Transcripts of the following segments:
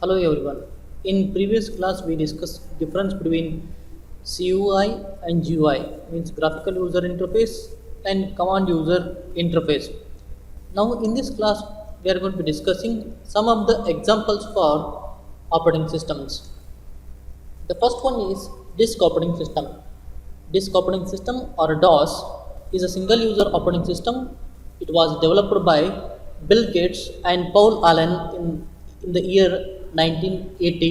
Hello everyone. In previous class we discussed difference between CUI and GUI, means graphical user interface and command user interface. Now in this class we are going to be discussing some of the examples for operating systems. The first one is disk operating system. Disk operating system or DOS is a single user operating system. It was developed by Bill Gates and Paul Allen in the year 1980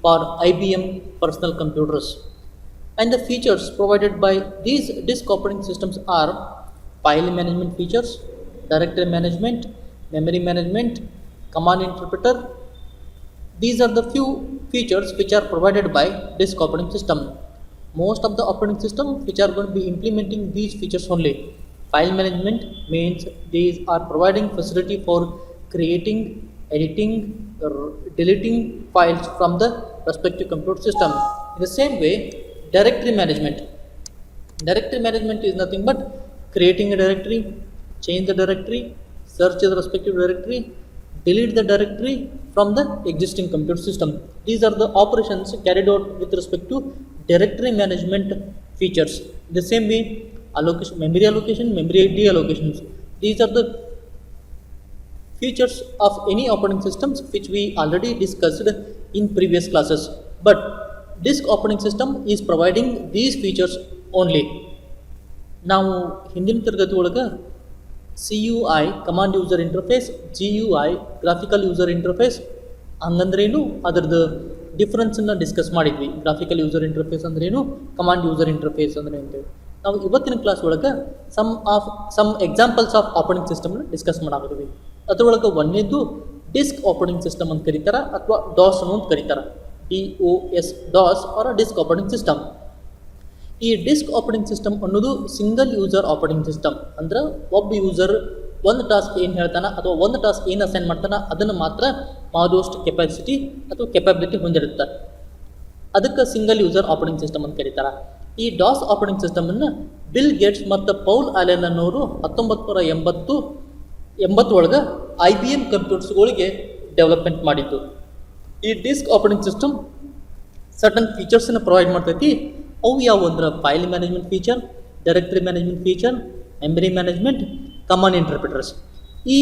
for IBM personal computers. And the features provided by these disk operating systems are file management features, directory management, memory management, command interpreter. These are the few features which are provided by disk operating system. Most of the operating system which are going to be implementing these features only. File management means these are providing facility for creating, editing, deleting files from the respective computer system. In the same way, directory management. Directory management is nothing but creating a directory, change the directory, search the respective directory, delete the directory from the existing computer system. These are the operations carried out with respect to directory management features. The same way, memory allocation, memory deallocations. These are the features of any operating systems which we already discussed in previous classes. But disk operating system is providing these features only. ನಾವು ಹಿಂದಿನ ತರಗತಿ ಒಳಗೆ CUI command user interface, GUI graphical user interface ಹಂಗಂದ್ರೇನು ಅದರದ್ದು ಡಿಫ್ರೆನ್ಸನ್ನು discuss ಮಾಡಿದ್ವಿ. Graphical user interface ಅಂದ್ರೇನು, command user interface ಅಂದ್ರೆ ಅಂತೇಳಿ. ನಾವು ಇವತ್ತಿನ ಕ್ಲಾಸ್ ಒಳಗೆ ಸಮ್ ಎಕ್ಸಾಂಪಲ್ಸ್ ಆಫ್ ಆಪರೇಟಿಂಗ್ ಸಿಸ್ಟಮ್ನ ಡಿಸ್ಕಸ್ ಮಾಡಾಕತ್ತೀವಿ. ಅದರೊಳಗೆ ಒಂದನೇದು ಡಿಸ್ಕ್ ಆಪರೇಟಿಂಗ್ ಸಿಸ್ಟಮ್ ಅಂತ ಕರೀತಾರೆ ಅಥವಾ ಡಾಸ್ ಅಂತ ಕರೀತಾರೆ. DOS DOS or disk operating system. ಈ ಡಿಸ್ಕ್ ಆಪರೇಟಿಂಗ್ ಸಿಸ್ಟಮ್ ಅನ್ನೋದು ಸಿಂಗಲ್ ಯೂಸರ್ ಆಪರೇಟಿಂಗ್ ಸಿಸ್ಟಮ್. ಅಂದ್ರೆ ಒಬ್ಬ ಯೂಸರ್ ಒಂದು ಟಾಸ್ಕ್ ಏನು ಹೇಳ್ತಾನೆ ಅಥವಾ ಒಂದು ಟಾಸ್ಕ್ ಏನು ಅಸೈನ್ ಮಾಡ್ತಾನೆ ಅದನ್ನು ಮಾತ್ರ ಮಾಡೋಷ್ಟು ಕೆಪಾಸಿಟಿ ಅಥವಾ ಕೆಪಾಬಿಲಿಟಿ ಹೊಂದಿರುತ್ತೆ. ಅದಕ್ಕೆ ಸಿಂಗಲ್ ಯೂಸರ್ ಆಪರೇಟಿಂಗ್ ಸಿಸ್ಟಮ್ ಅಂತ ಕರೀತಾರೆ. ಈ ಡಾಸ್ ಆಪರೇಟಿಂಗ್ ಸಿಸ್ಟಮನ್ನು ಬಿಲ್ ಗೇಟ್ಸ್ ಮತ್ತು ಪೌಲ್ ಅಲೆನ್ ಅನ್ನೋರು 1980 ಒಳಗೆ IBM ಕಂಪ್ಯೂಟರ್ಸ್ಗಳಿಗೆ ಡೆವಲಪ್ಮೆಂಟ್ ಮಾಡಿದ್ದು. ಈ ಡಿಸ್ಕ್ ಆಪರೇಟಿಂಗ್ ಸಿಸ್ಟಮ್ ಸರ್ಟನ್ ಫೀಚರ್ಸನ್ನು ಪ್ರೊವೈಡ್ ಮಾಡ್ತೈತಿ. ಅವು ಯಾವ ಅಂದ್ರೆ file management feature, directory management feature, memory management, command interpreters. ಈ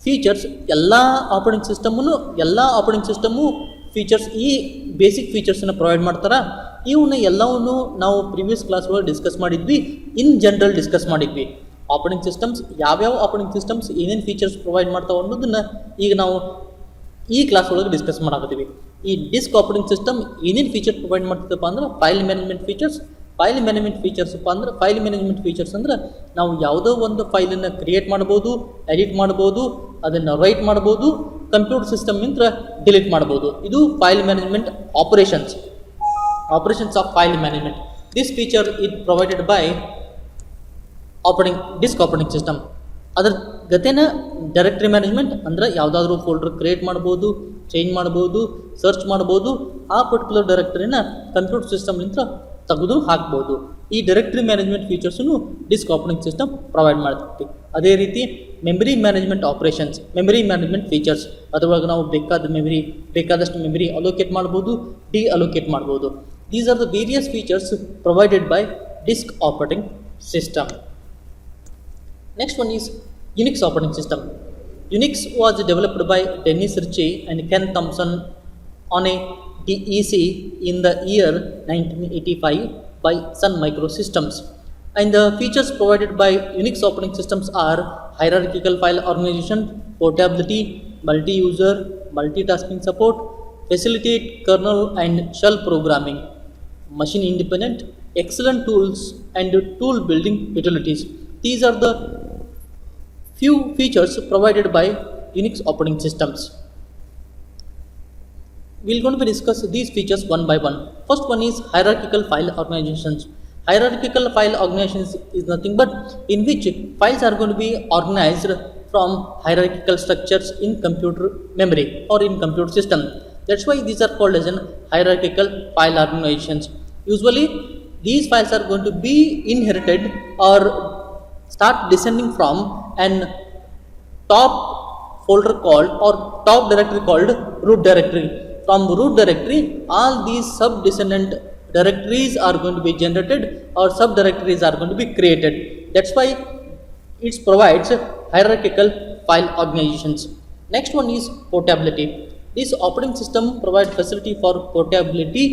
ಫೀಚರ್ಸ್ ಎಲ್ಲ ಆಪರೇಟಿಂಗ್ ಸಿಸ್ಟಮು ಫೀಚರ್ಸ್ ಈ ಬೇಸಿಕ್ ಫೀಚರ್ಸನ್ನು ಪ್ರೊವೈಡ್ ಮಾಡ್ತಾರೆ. ಇವನ್ನ ಎಲ್ಲವನ್ನು ನಾವು ಪ್ರೀವಿಯಸ್ ಕ್ಲಾಸ್ ಒಳಗೆ ಡಿಸ್ಕಸ್ ಮಾಡಿದ್ವಿ, ಇನ್ ಜನರಲ್ ಡಿಸ್ಕಸ್ ಮಾಡಿದ್ವಿ. ಆಪರೇಟಿಂಗ್ ಸಿಸ್ಟಮ್ಸ್ ಯಾವ್ಯಾವ ಆಪರೇಟಿಂಗ್ ಸಿಸ್ಟಮ್ಸ್ ಏನೇನು ಫೀಚರ್ಸ್ ಪ್ರೊವೈಡ್ ಮಾಡ್ತಾವೆ ಅನ್ನೋದನ್ನು ಈಗ ನಾವು ಈ ಕ್ಲಾಸ್ ಒಳಗೆ ಡಿಸ್ಕಸ್ ಮಾಡಾಕತ್ತೀವಿ. ಈ ಡಿಸ್ಕ್ ಆಪರೇಟಿಂಗ್ ಸಿಸ್ಟಮ್ ಏನೇನು ಫೀಚರ್ ಪ್ರೊವೈಡ್ ಮಾಡ್ತದಪ್ಪ ಅಂದ್ರೆ file management features. File management features ಅಂದ್ರೆ ನಾವು ಯಾವುದೋ ಒಂದು ಫೈಲನ್ನು ಕ್ರಿಯೇಟ್ ಮಾಡ್ಬೋದು, ಎಡಿಟ್ ಮಾಡ್ಬೋದು, ಅದನ್ನು ರೈಟ್ ಮಾಡ್ಬೋದು, ಕಂಪ್ಯೂಟರ್ ಸಿಸ್ಟಮ್ ಇಂದ ಡಿಲೀಟ್ ಮಾಡ್ಬೋದು. ಇದು file management operations of file management. This feature is provided by disk operating system. ಅದ್ರ ಗತೆನ ಡೈರೆಕ್ಟರಿ ಮ್ಯಾನೇಜ್ಮೆಂಟ್ ಅಂದ್ರೆ ಯಾವುದಾದ್ರೂ ಫೋಲ್ಡರ್ ಕ್ರಿಯೇಟ್ ಮಾಡ್ಬೋದು, ಚೇಂಜ್ ಮಾಡ್ಬೋದು, ಸರ್ಚ್ ಮಾಡ್ಬೋದು, ಆ ಪರ್ಟಿಕ್ಯುಲರ್ ಡೈರೆಕ್ಟರಿನ ಕಂಪ್ಯೂಟರ್ ಸಿಸ್ಟಮ್ನಿಂದ ತೆಗೆದು ಹಾಕ್ಬೋದು. ಈ ಡೈರೆಕ್ಟರಿ ಮ್ಯಾನೇಜ್ಮೆಂಟ್ ಫೀಚರ್ಸನ್ನು ಡಿಸ್ಕ್ ಆಪರೇಟಿಂಗ್ ಸಿಸ್ಟಮ್ ಪ್ರೊವೈಡ್ ಮಾಡ್ತೈತಿ. ಅದೇ ರೀತಿ memory management operations, memory management features. ಅದರೊಳಗೆ ನಾವು ಬೇಕಾದಷ್ಟು ಮೆಮರಿ ಅಲೋಕೇಟ್ ಮಾಡ್ಬೋದು, ಡಿಅಲೋಕೇಟ್ ಮಾಡ್ಬೋದು. These are the various features provided by disk operating system. Next one is Unix operating system. Unix was developed by Dennis Ritchie and Ken Thompson on a DEC in the year 1985 by Sun Microsystems. And the features provided by Unix operating systems are hierarchical file organization, portability, multi-user, multitasking support, facilitate kernel and shell programming, machine independent, excellent tools and tool building utilities. These are the few features provided by Unix operating systems. We're going to discuss these features one by one. First one is hierarchical file organizations. Hierarchical file organizations is nothing but in which files are going to be organized from hierarchical structures in computer memory or in computer system. That's why these are called as an hierarchical file organizations. Usually these files are going to be inherited or start descending from an top folder called or top directory called root directory. From root directory, all these sub-descendant directories are going to be generated or subdirectories are going to be created. That's why it provides hierarchical file organizations. Next one is portability. This operating system provides facility for portability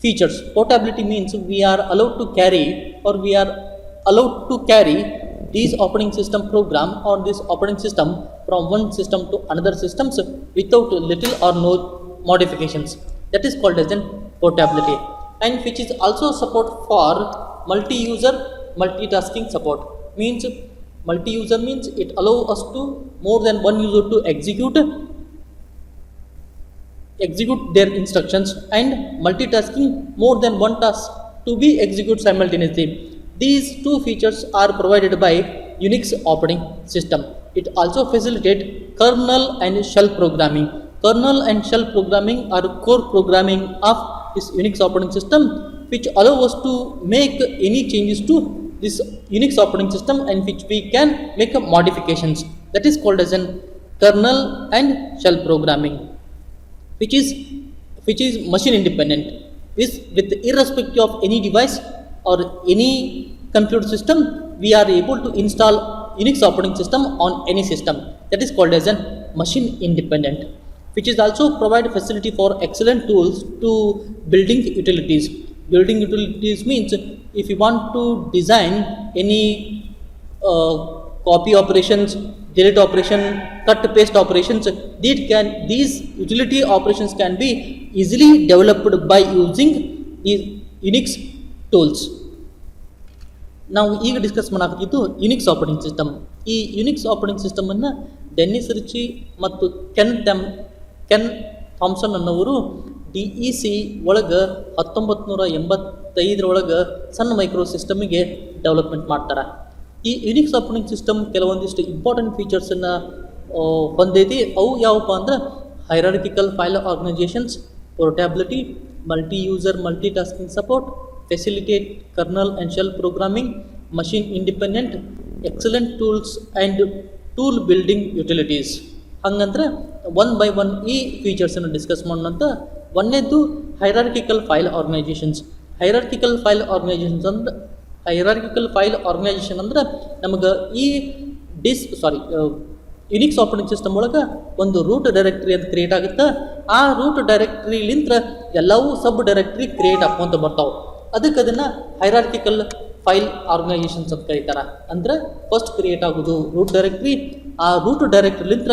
features. Portability means we are allowed to carry these operating system program or this operating system from one system to another systems without little or no modifications. That is called as an portability, and which is also support for multi-user multitasking support. Means multi-user means it allows us to more than one user to execute their instructions, and multitasking more than one task to be executed simultaneously. These two features are provided by Unix operating system. It also facilitates kernel and shell programming. Kernel and shell programming are core programming of this Unix operating system, which allow us to make any changes to this Unix operating system and which we can make modifications. That is called as an kernel and shell programming, which is machine independent. With irrespective of any device or any computer system, we are able to install Unix operating system on any system. That is called as an machine independent, which is also provide facility for excellent tools to building utilities. Building utilities means if you want to design any copy operations, delete operation, cut paste operations, these utility operations can be easily developed by using these Unix tools. ನಾವು ಈಗ discuss ಮಾಡಾಕತ್ತಿದ್ದು Unix operating system. ಈ Unix operating ಸಿಸ್ಟಮನ್ನು Dennis Richie ಮತ್ತು Ken Thomson ಅನ್ನೋರು DEC ಒಳಗೆ 1985 ಒಳಗೆ ಸಣ್ಣ micro ಸಿಸ್ಟಮಿಗೆ development ಮಾಡ್ತಾರೆ. ಈ ಯುನಿಕ್ಸ್ ಆಪರೇಟಿಂಗ್ ಸಿಸ್ಟಮ್ ಕೆಲವೊಂದಿಷ್ಟು ಇಂಪಾರ್ಟೆಂಟ್ ಫೀಚರ್ಸನ್ನು ಹೊಂದೈತಿ. ಅವು ಯಾವಪ್ಪ ಅಂದ್ರೆ hierarchical file organisations, portability, multi user multitasking support, facilitate kernel and shell programming, machine independent, excellent tools and tool building utilities. ಹಂಗಂದ್ರೆ ಒನ್ ಬೈ ಒನ್ ಈ ಫೀಚರ್ಸನ್ನು ಡಿಸ್ಕಸ್ ಮಾಡೋಣಂತ. ಒಂದನೇದು hierarchical file organisations. Hierarchical file organisation ಅಂದ್ರೆ ನಮಗೆ ಈ Unix operating system ಒಳಗೆ ಒಂದು ರೂಟ್ ಡೈರೆಕ್ಟರಿ ಅಂತ ಕ್ರಿಯೇಟ್ ಆಗುತ್ತೆ. ಆ ರೂಟ್ ಡೈರೆಕ್ಟರಿಲಿಂತ ಎಲ್ಲವೂ ಸಬ್ ಡೈರೆಕ್ಟರಿ ಕ್ರಿಯೇಟ್ ಆಕ್ಕೊಂತ ಬರ್ತಾವೆ. ಅದಕ್ಕೆ ಅದನ್ನು ಹೈರಾರ್ಕಿಕಲ್ ಫೈಲ್ ಆರ್ಗನೈಜೇಷನ್ಸ್ ಅಂತ ಕರೀತಾರೆ. ಅಂದ್ರೆ ಫಸ್ಟ್ ಕ್ರಿಯೇಟ್ ಆಗೋದು ರೂಟ್ ಡೈರೆಕ್ಟ್ರಿ, ಆ ರೂಟ್ ಡೈರೆಕ್ಟ್ರಿಲಿಂತ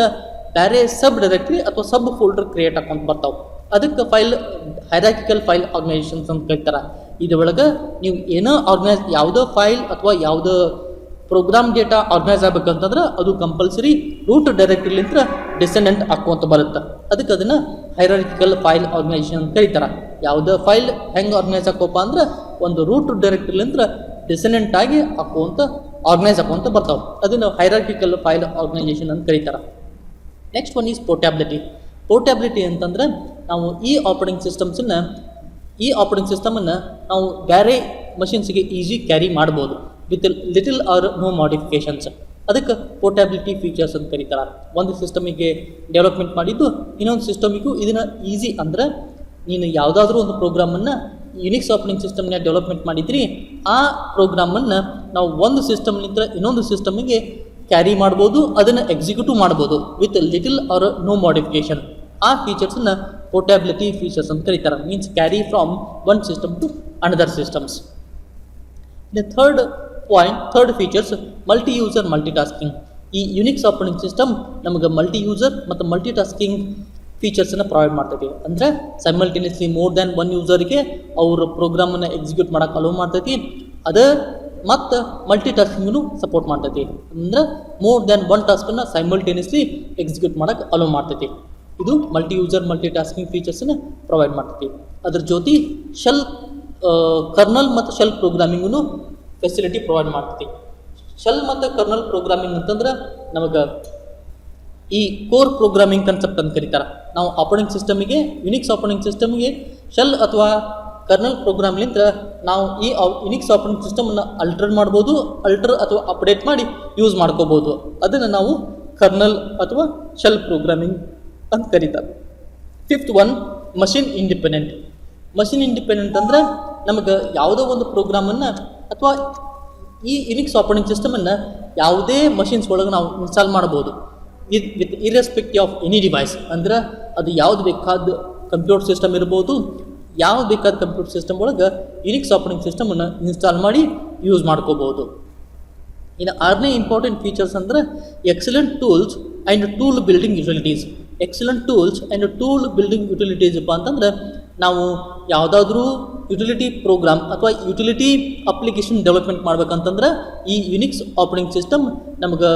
ಬೇರೆ ಸಬ್ ಡೈರೆಕ್ಟ್ರಿ ಅಥವಾ ಸಬ್ ಫೋಲ್ಡರ್ ಕ್ರಿಯೇಟ್ ಆಕೊಂತ ಬರ್ತಾವೆ. ಅದಕ್ಕೆ ಹೈರಾರ್ಕಿಕಲ್ ಫೈಲ್ ಆರ್ಗನೈಜೇಷನ್ಸ್ ಅಂತ ಕರೀತಾರೆ. ಇದರೊಳಗೆ ನೀವು ಏನೋ ಯಾವುದೋ ಫೈಲ್ ಅಥವಾ ಯಾವುದೋ ಪ್ರೋಗ್ರಾಮ್ ಡೇಟಾ ಆರ್ಗನೈಸ್ ಆಗ್ಬೇಕಂತಂದ್ರೆ ಅದು ಕಂಪಲ್ಸರಿ ರೂಟ್ ಡೈರೆಕ್ಟ್ರಿಲಿಂತ ಡಿಸೆಂಡೆಂಟ್ ಹಾಕುವಂತ ಬರುತ್ತೆ. ಅದಕ್ಕೆ ಅದನ್ನು ಹೈರಾರ್ಕಿಕಲ್ ಫೈಲ್ ಆರ್ಗನೈಜೇಷನ್ ಅಂತ ಕರೀತಾರೆ. ಯಾವುದೋ ಫೈಲ್ ಹೆಂಗೆ ಆರ್ಗನೈಸ್ ಹಾಕೋಪ್ಪ ಅಂದ್ರೆ ಒಂದು ರೂಟ್ ಡೈರೆಕ್ಟ್ರಿಲಿಂತ ಡಿಸೆಂಡೆಂಟ್ ಆಗಿ ಆರ್ಗನೈಸ್ ಹಾಕುವಂತ ಬರ್ತಾವೆ. ಅದನ್ನು ಹೈರಾರ್ಕಿಕಲ್ ಫೈಲ್ ಆರ್ಗನೈಜೇಷನ್ ಅಂತ ಕರೀತಾರೆ. Next one is portability. Portability ಅಂತಂದ್ರೆ ನಾವು ಈ ಆಪರೇಟಿಂಗ್ ಸಿಸ್ಟಮನ್ನು ನಾವು ಬೇರೆ ಮಷಿನ್ಸ್ಗೆ ಈಸಿ ಕ್ಯಾರಿ ಮಾಡ್ಬೋದು with little or no modifications. ಅದಕ್ಕೆ ಪೋರ್ಟಬಿಲಿಟಿ ಫೀಚರ್ಸ್ ಅಂತ ಕರೀತಾರೆ. ಒಂದು ಸಿಸ್ಟಮಿಗೆ ಡೆವಲಪ್ಮೆಂಟ್ ಮಾಡಿದ್ದು ಇನ್ನೊಂದು ಸಿಸ್ಟಮಿಗೂ ಇದನ್ನು ಈಸಿ ಅಂದ್ರೆ ನೀನು ಯಾವುದಾದ್ರೂ ಒಂದು ಪ್ರೋಗ್ರಾಮನ್ನು ಯುನಿಕ್ಸ್ ಆಪರೇಟಿಂಗ್ ಸಿಸ್ಟಮ್ನ ಡೆವಲಪ್ಮೆಂಟ್ ಮಾಡಿದ್ರಿ, ಆ ಪ್ರೋಗ್ರಾಮನ್ನು ನಾವು ಒಂದು ಸಿಸ್ಟಮ್ನಿಂದ ಇನ್ನೊಂದು ಸಿಸ್ಟಮಿಗೆ ಕ್ಯಾರಿ ಮಾಡ್ಬೋದು, ಅದನ್ನು ಎಕ್ಸಿಕ್ಯೂಟಿವ್ ಮಾಡ್ಬೋದು with little or no modification. ಆ ಫೀಚರ್ಸನ್ನು ಪೋರ್ಟಬಿಲಿಟಿ ಫೀಚರ್ಸ್ ಅಂತ ಕರೀತಾರೆ. Means carry from one system to another systems. The third features multi user multitasking. ಈ ಯುನಿಕ್ಸ್ ಆಪರೇಟಿಂಗ್ ಸಿಸ್ಟಮ್ ನಮಗೆ ಮಲ್ಟಿ ಯೂಸರ್ ಮತ್ತು ಮಲ್ಟಿಟಾಸ್ಕಿಂಗ್ ಫೀಚರ್ಸನ್ನು ಪ್ರೊವೈಡ್ ಮಾಡ್ತೈತಿ. ಅಂದರೆ ಸೈಮಲ್ಟೇನಿಯಸ್ಲಿ ಮೋರ್ ದ್ಯಾನ್ ಒನ್ ಯೂಸರ್ಗೆ ಅವ್ರ ಪ್ರೋಗ್ರಾಮನ್ನು ಎಕ್ಸಿಕ್ಯೂಟ್ ಮಾಡೋಕೆ ಅಲೋ ಮಾಡ್ತೈತಿ. ಅದು ಮತ್ತು ಮಲ್ಟಿಟಾಸ್ಕಿಂಗ್ನು ಸಪೋರ್ಟ್ ಮಾಡ್ತೈತಿ. ಅಂದರೆ ಮೋರ್ ದ್ಯಾನ್ ಒನ್ ಟಾಸ್ಕನ್ನು ಸೈಮಲ್ಟೇನಿಯಸ್ಲಿ ಎಕ್ಸಿಕ್ಯೂಟ್ ಮಾಡೋಕೆ ಅಲೋ ಮಾಡ್ತೈತಿ. ಇದು ಮಲ್ಟಿ ಯೂಸರ್ ಮಲ್ಟಿಟಾಸ್ಕಿಂಗ್ ಫೀಚರ್ಸನ್ನು ಪ್ರೊವೈಡ್ ಮಾಡ್ತೈತಿ. ಅದ್ರ ಜೊತೆ ಕರ್ನಲ್ ಮತ್ತು ಶೆಲ್ ಪ್ರೋಗ್ರಾಮಿಂಗೂ ಫೆಸಿಲಿಟಿ ಪ್ರೊವೈಡ್ ಮಾಡ್ತೈತಿ. ಶೆಲ್ ಮತ್ತು ಕರ್ನಲ್ ಪ್ರೋಗ್ರಾಮಿಂಗ್ ಅಂತಂದ್ರೆ ನಮಗೆ ಈ ಕೋರ್ ಪ್ರೋಗ್ರಾಮಿಂಗ್ ಕನ್ಸೆಪ್ಟ್ ಅಂತ ಕರೀತಾರೆ. ನಾವು ಆಪರೇಟಿಂಗ್ ಸಿಸ್ಟಮಿಗೆ ಯುನಿಕ್ಸ್ ಆಪರೇಟಿಂಗ್ ಸಿಸ್ಟಮ್ಗೆ ಶೆಲ್ ಅಥವಾ ಕರ್ನಲ್ ಪ್ರೋಗ್ರಾಮ್ಲಿಂದ ನಾವು ಈ ಯುನಿಕ್ಸ್ ಆಪರೇಟಿಂಗ್ ಸಿಸ್ಟಮನ್ನು ಅಲ್ಟರ್ ಮಾಡ್ಬೋದು, ಅಥವಾ ಅಪ್ಡೇಟ್ ಮಾಡಿ ಯೂಸ್ ಮಾಡ್ಕೋಬೋದು. ಅದನ್ನು ನಾವು ಕರ್ನಲ್ ಅಥವಾ ಶೆಲ್ ಪ್ರೋಗ್ರಾಮಿಂಗ್ ಅಂತ ಕರೀತಾರೆ. Fifth one machine independent. Machine independent ಅಂದರೆ ನಮಗೆ ಯಾವುದೋ ಒಂದು ಪ್ರೋಗ್ರಾಮನ್ನು ಅಥವಾ ಈ ಯುನಿಕ್ಸ್ ಆಪರೇಟಿಂಗ್ ಸಿಸ್ಟಮನ್ನು ಯಾವುದೇ ಮಷಿನ್ಸ್ ಒಳಗೆ ನಾವು ಇನ್ಸ್ಟಾಲ್ ಮಾಡ್ಬೋದು with irrespective of any device. ಅಂದ್ರೆ ಅದು ಯಾವ್ದು ಬೇಕಾದ ಕಂಪ್ಯೂಟರ್ ಸಿಸ್ಟಮ್ ಇರ್ಬೋದು, ಯಾವ್ದು ಬೇಕಾದ ಕಂಪ್ಯೂಟರ್ ಸಿಸ್ಟಮ್ ಒಳಗೆ ಯುನಿಕ್ಸ್ ಆಪರೇಟಿಂಗ್ ಸಿಸ್ಟಮನ್ನು ಇನ್ಸ್ಟಾಲ್ ಮಾಡಿ ಯೂಸ್ ಮಾಡ್ಕೋಬೋದು. ಇನ್ನು 6ನೇ ಇಂಪಾರ್ಟೆಂಟ್ ಫೀಚರ್ಸ್ ಅಂದರೆ excellent tools and tool building utilities. Excellent tools and tool building utilities ಅಂತಂದ್ರೆ ನಾವು ಯಾವುದಾದ್ರೂ ಯುಟಿಲಿಟಿ ಪ್ರೋಗ್ರಾಮ್ ಅಥವಾ ಯುಟಿಲಿಟಿ ಅಪ್ಲಿಕೇಶನ್ ಡೆವಲಪ್ಮೆಂಟ್ ಮಾಡ್ಬೇಕಂತಂದ್ರೆ ಈ ಯುನಿಕ್ಸ್ ಆಪರೇಟಿಂಗ್ ಸಿಸ್ಟಮ್ ನಮ್ಗೆ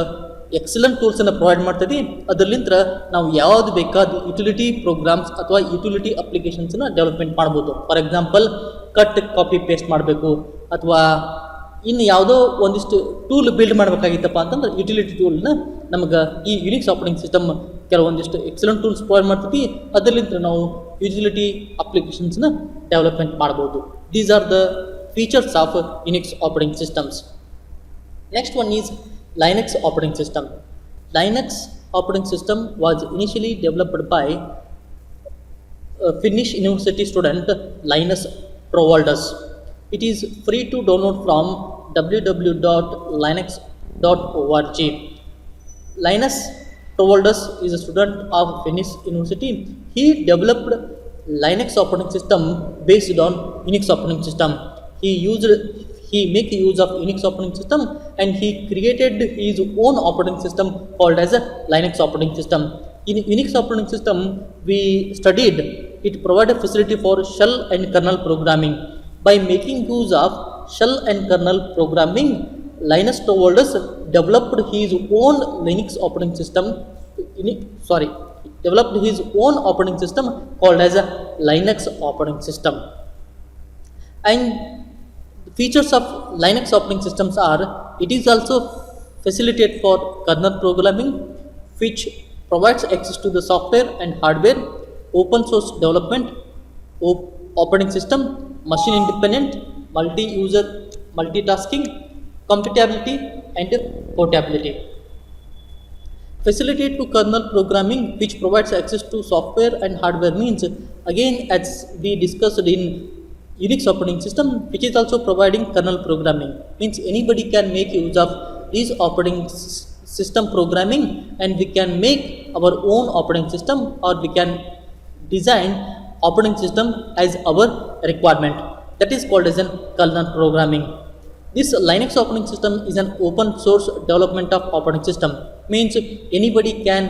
ಎಕ್ಸಲೆಂಟ್ ಟೂಲ್ಸನ್ನು ಪ್ರೊವೈಡ್ ಮಾಡ್ತದೆ. ಅದರಲ್ಲಿಂದ ನಾವು ಯಾವ್ದು ಬೇಕಾದ ಯುಟಿಲಿಟಿ ಪ್ರೋಗ್ರಾಮ್ಸ್ ಅಥವಾ ಯುಟಿಲಿಟಿ ಅಪ್ಲಿಕೇಶನ್ಸನ್ನು ಡೆವಲಪ್ಮೆಂಟ್ ಮಾಡ್ಬೋದು. For example cut copy paste ಮಾಡಬೇಕು ಅಥವಾ ಇನ್ನು ಯಾವುದೋ ಒಂದಿಷ್ಟು ಟೂಲ್ ಬಿಲ್ಡ್ ಮಾಡಬೇಕಾಗಿತ್ತಪ್ಪ ಅಂತಂದ್ರೆ ಯುಟಿಲಿಟಿ ಟೂಲ್ನ ನಮಗೆ ಈ ಯುನಿಕ್ಸ್ ಆಪರೇಟಿಂಗ್ ಸಿಸ್ಟಮ್ ಕೆಲವೊಂದಿಷ್ಟು ಎಕ್ಸಲೆಂಟ್ ಟೂಲ್ಸ್ ಪ್ರೊವೈಡ್ ಮಾಡ್ತೀವಿ. ಅದರಲ್ಲಿಂದ ನಾವು ಯುಟಿಲಿಟಿ ಅಪ್ಲಿಕೇಶನ್ಸ್ನ ಡೆವಲಪ್ಮೆಂಟ್ ಮಾಡ್ಬೋದು. These are the features of Unix operating systems. Next one is Linux operating system. Linux operating system was initially developed by Finnish university student Linus Torvalds. It is free to download from www.linux.org. Linus Torvalds is a student of Finnish university. He developed Linux operating system based on Unix operating system. He make use of Unix operating system and he created his own operating system called as a Linux operating system. In Unix operating system we studied it provided facility for shell and kernel programming. By making use of shell and kernel programming, Linus Torvalds developed his own operating system called as a Linux operating system. And features of Linux operating systems are it is also facilitate for kernel programming, which provides access to the software and hardware, open source development, operating system, machine independent, multi-user multitasking, compatibility and portability. Facilitate to kernel programming, which provides access to software and hardware, means again as we discussed in Unix operating system, which is also providing kernel programming, means anybody can make use of this operating system programming and we can make our own operating system or we can design operating system as our requirement. That is called as a kernel programming. This Linux operating system is an open source development of operating system, means anybody can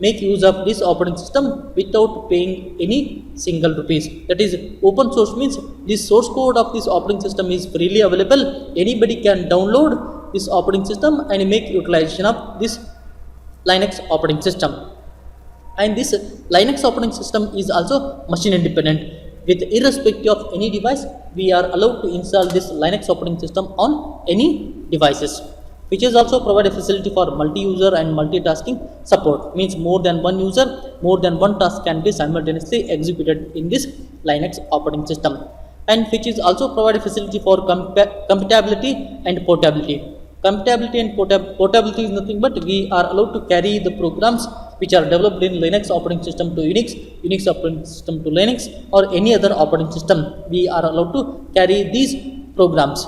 make use of this operating system without paying any single rupees. That is open source, means this source code of this operating system is freely available. Anybody can download this operating system and make utilization of this Linux operating system. And this Linux operating system is also machine independent. With irrespective of any device, we are allowed to install this Linux operating system on any devices. Features also provide a facility for multi-user and multitasking support, means more than one user, more than one task can be simultaneously executed in this Linux operating system. And features also provide a facility for compatibility and portability. Compatibility and portability is nothing but we are allowed to carry the programs which are developed in Linux operating system to Unix, Unix operating system to Linux or any other operating system. We are allowed to carry these programs.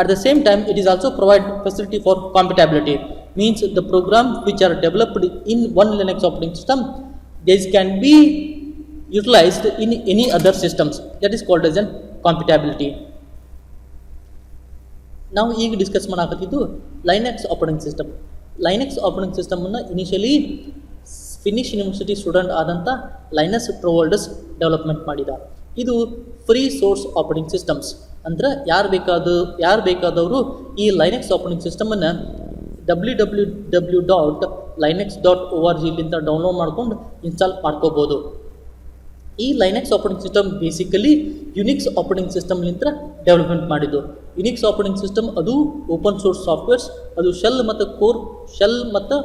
At the same time, it is also provide facility for compatibility, means the program which are developed in one Linux operating system, these can be utilized in any other systems. That is called as a compatibility. ನಾವು ಈಗ discuss ಮಾಡಾಕತ್ತಿದ್ದು Linux operating system. Linux operating ಸಿಸ್ಟಮನ್ನು initially Finnish university student ಆದಂಥ Linus ಟೋರ್ವಾಲ್ಡ್ಸ್ development ಮಾಡಿದ. ಇದು free source operating systems. ಅಂದ್ರೆ ಯಾರು ಬೇಕಾದವರು ಈ ಲೈನಕ್ಸ್ ಆಪರೇಟಿಂಗ್ ಸಿಸ್ಟಮನ್ನು www.linux.org ಲಿಂದ ಡೌನ್ಲೋಡ್ ಮಾಡ್ಕೊಂಡು ಇನ್ಸ್ಟಾಲ್ ಮಾಡ್ಕೋಬೋದು. ಈ Linux operating system basically Unix operating ಸಿಸ್ಟಮ್ಲಿಂದ ಡೆವಲಪ್ಮೆಂಟ್ ಮಾಡಿದ್ದು. ಯುನಿಕ್ಸ್ ಆಪರೇಟಿಂಗ್ ಸಿಸ್ಟಮ್ ಅದು ಓಪನ್ ಸೋರ್ಸ್ ಸಾಫ್ಟ್ವೇರ್ಸ್, ಅದು ಶೆಲ್ ಮತ್ತು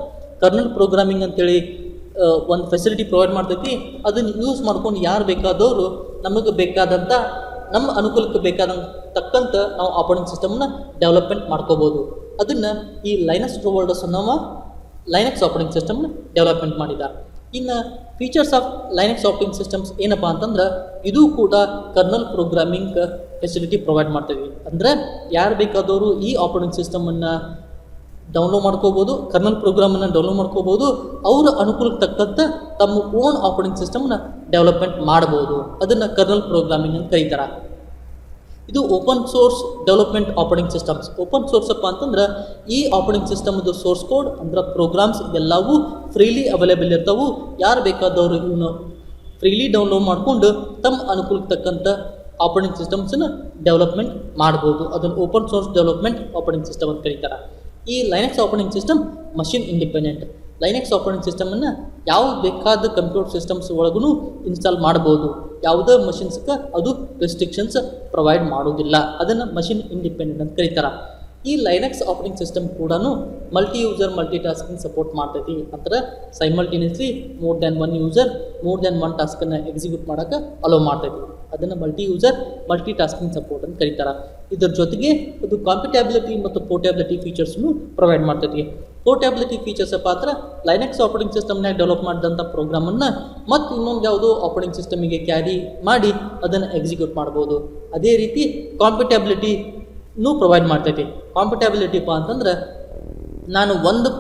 ಕರ್ನಲ್ ಪ್ರೋಗ್ರಾಮಿಂಗ್ ಅಂತೇಳಿ ಒಂದು ಫೆಸಿಲಿಟಿ ಪ್ರೊವೈಡ್ ಮಾಡ್ತೈತಿ. ಅದನ್ನು ಯೂಸ್ ಮಾಡ್ಕೊಂಡು ಯಾರು ಬೇಕಾದವರು ನಮಗೆ ಬೇಕಾದಂಥ ನಮ್ಮ ಅನುಕೂಲಕ್ಕೆ ಬೇಕಾದಂತಕ್ಕಂಥ ನಾವು ಆಪರೇಟಿಂಗ್ ಸಿಸ್ಟಮ್ನ ಡೆವಲಪ್ಮೆಂಟ್ ಮಾಡ್ಕೋಬೋದು. ಅದನ್ನು ಈ ಲೈನಸ್ ಟೋರ್ವಾಲ್ಡ್ಸ್ ಅನ್ನೋ ಲೈನಕ್ಸ್ ಆಪರೇಟಿಂಗ್ ಸಿಸ್ಟಮ್ನ ಡೆವಲಪ್ಮೆಂಟ್ ಮಾಡಿದ್ದಾರೆ. ಇನ್ನು features of Linux operating systems ಏನಪ್ಪ ಅಂತಂದ್ರೆ ಇದು ಕೂಡ ಕರ್ನಲ್ ಪ್ರೋಗ್ರಾಮಿಂಗ್ ಫೆಸಿಲಿಟಿ ಪ್ರೊವೈಡ್ ಮಾಡ್ತೀವಿ. ಅಂದರೆ ಯಾರು ಬೇಕಾದವರು ಈ ಆಪರೇಟಿಂಗ್ ಸಿಸ್ಟಮನ್ನು ಡೌನ್ಲೋಡ್ ಮಾಡ್ಕೋಬೋದು, ಕರ್ನಲ್ ಪ್ರೋಗ್ರಾಮನ್ನು ಡೌನ್ಲೋಡ್ ಮಾಡ್ಕೋಬೋದು, ಅವರ ಅನುಕೂಲಕ್ಕೆ ತಕ್ಕಂತೆ ತಮ್ಮ ಓನ್ ಆಪರೇಟಿಂಗ್ ಸಿಸ್ಟಮ್ನ ಡೆವಲಪ್ಮೆಂಟ್ ಮಾಡ್ಬೋದು. ಅದನ್ನು ಕರ್ನಲ್ ಪ್ರೋಗ್ರಾಮಿಂಗ್ ಅಂತ ಕರೀತಾರೆ. ಇದು open source development operating systems. Open source ಅಪ್ಪ ಅಂತಂದ್ರೆ ಈ ಆಪರೇಟಿಂಗ್ ಸಿಸ್ಟಮ್ದು ಸೋರ್ಸ್ ಕೋಡ್ ಅಂದ್ರೆ ಪ್ರೋಗ್ರಾಮ್ಸ್ ಎಲ್ಲವೂ ಫ್ರೀಲಿ ಅವೈಲೇಬಲ್ ಇರ್ತಾವೆ. ಯಾರು ಬೇಕಾದವರು ಇವನು ಫ್ರೀಲಿ ಡೌನ್ಲೋಡ್ ಮಾಡಿಕೊಂಡು ತಮ್ಮ ಅನುಕೂಲಕ್ಕೆ ತಕ್ಕಂಥ ಆಪರೇಟಿಂಗ್ ಸಿಸ್ಟಮ್ಸನ್ನು ಡೆವಲಪ್ಮೆಂಟ್ ಮಾಡ್ಬೋದು. ಅದನ್ನು open source development operating system ಅಂತ ಕರೀತಾರೆ. ಈ Linux operating system machine independent. Linux operating ಸಿಸ್ಟಮನ್ನು ಯಾವ ಬೇಕಾದ ಕಂಪ್ಯೂಟರ್ ಸಿಸ್ಟಮ್ಸ್ ಒಳಗೂ ಇನ್ಸ್ಟಾಲ್ ಮಾಡ್ಬೋದು. ಯಾವುದೇ ಮಷಿನ್ಸ್ಗೆ ಅದು ರೆಸ್ಟ್ರಿಕ್ಷನ್ಸ್ ಪ್ರೊವೈಡ್ ಮಾಡೋದಿಲ್ಲ. ಅದನ್ನು ಮಷಿನ್ ಇಂಡಿಪೆಂಡೆಂಟ್ ಅಂತ ಕರೀತಾರೆ. ಈ ಲೈನೆಕ್ಸ್ ಆಪರೇಟಿಂಗ್ ಸಿಸ್ಟಮ್ ಕೂಡ multi user multitasking support ಮಾಡ್ತೈತಿ. ಅಂದ್ರೆ simultaneously more than one user more than one ಟಾಸ್ಕನ್ನು ಎಕ್ಸಿಕ್ಯೂಟ್ ಮಾಡೋಕ್ಕೆ ಅಲೋ ಮಾಡ್ತೈತಿ. ಅದನ್ನು multi user multitasking support ಅಂತ ಕರೀತಾರೆ. ಇದರ ಜೊತೆಗೆ ಅದು ಕಾಂಪಿಟೇಬಿಲಿಟಿ ಮತ್ತು ಪೋರ್ಟೇಬಿಲಿಟಿ ಫೀಚರ್ಸ್ನು ಪ್ರೊವೈಡ್ ಮಾಡ್ತೈತಿ. ಪೋರ್ಟೇಬಿಲಿಟಿ ಫೀಚರ್ಸ್ ಅಪ್ಪ ಅಂದ್ರೆ ಲೈನೆಕ್ಸ್ ಆಪರೇಟಿಂಗ್ ಸಿಸ್ಟಮ್ನಾಗ ಡೆವಲಪ್ ಮಾಡಿದಂಥ ಪ್ರೋಗ್ರಾಮನ್ನು ಮತ್ತು ಇನ್ನೊಂದು ಯಾವುದೋ ಆಪರೇಟಿಂಗ್ ಸಿಸ್ಟಮಿಗೆ ಕ್ಯಾರಿ ಮಾಡಿ ಅದನ್ನು ಎಕ್ಸಿಕ್ಯೂಟ್ ಮಾಡ್ಬೋದು. ಅದೇ ರೀತಿ ಕಾಂಪಿಟೇಬಿಲಿಟಿನೂ ಪ್ರೊವೈಡ್ ಮಾಡ್ತೈತಿ. ಕಾಂಪಿಟೇಬಿಲಿಟಿಪ್ಪ ಅಂತಂದ್ರೆ ನಾನು ಒಂದು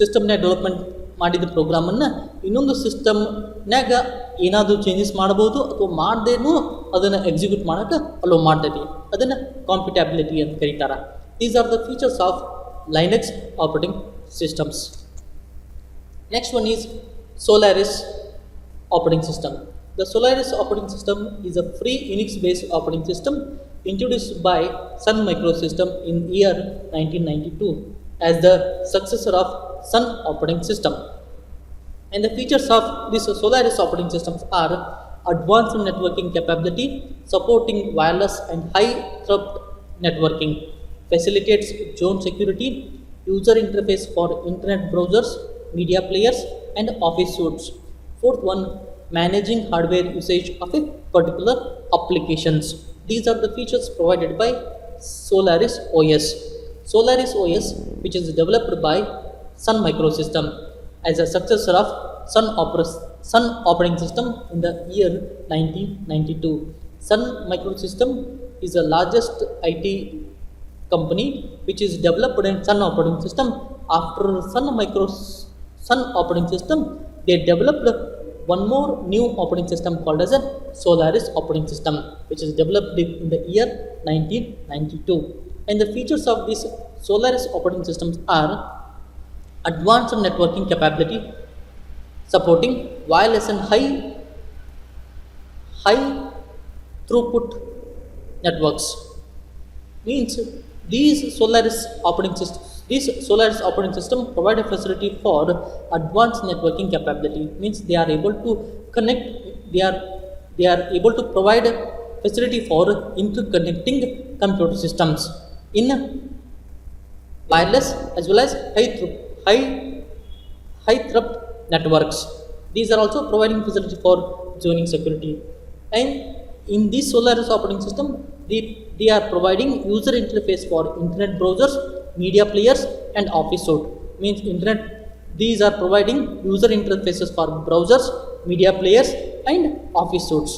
ಸಿಸ್ಟಮ್ನಾಗ ಡೆವಲಪ್ಮೆಂಟ್ ಮಾಡಿದ ಪ್ರೋಗ್ರಾಮನ್ನು ಇನ್ನೊಂದು ಸಿಸ್ಟಮ್ನಾಗ ಏನಾದರೂ ಚೇಂಜಸ್ ಮಾಡ್ಬೋದು ಅಥವಾ ಮಾಡದೇನೂ ಅದನ್ನು ಎಕ್ಸಿಕ್ಯೂಟ್ ಮಾಡೋಕ್ಕೆ ಅಲೋ ಮಾಡ್ತೈತಿ. ಅದನ್ನು ಕಾಂಪಿಟೇಬಿಲಿಟಿ ಅಂತ ಕರೀತಾರೆ. These are the features of Linux operating systems. Next one is Solaris operating system. The Solaris operating system is a free Unix based operating system introduced by Sun Microsystem in year 1992 as the successor of Sun operating system. And the features of this Solaris operating systems are advanced networking capability, supporting wireless and high throughput networking, facilitates zone security, user interface for internet browsers, media players and office suites. Fourth one, managing hardware usage of a particular applications. These are the features provided by Solaris OS. Solaris OS, which is developed by Sun Microsystem as a successor of Sun operating system in the year 1992. Sun Microsystem is the largest IT company which is developed in Sun operating system. After Sun operating system, they developed one more new operating system called as a Solaris operating system, which is developed in the year 1992. And the features of these Solaris operating systems are advanced networking capability, supporting wireless and high throughput networks. Means these Solaris operating system provide a facility for advanced networking capability. Means they are able to connect. They are able to provide a facility for interconnecting computer systems in wireless as well as high throughput networks. These are also providing facility for zoning security. And in this Solaris operating system, they are providing user interface for internet browsers, media players and office suite. Means internet, these are providing user interfaces for browsers, media players and office suites.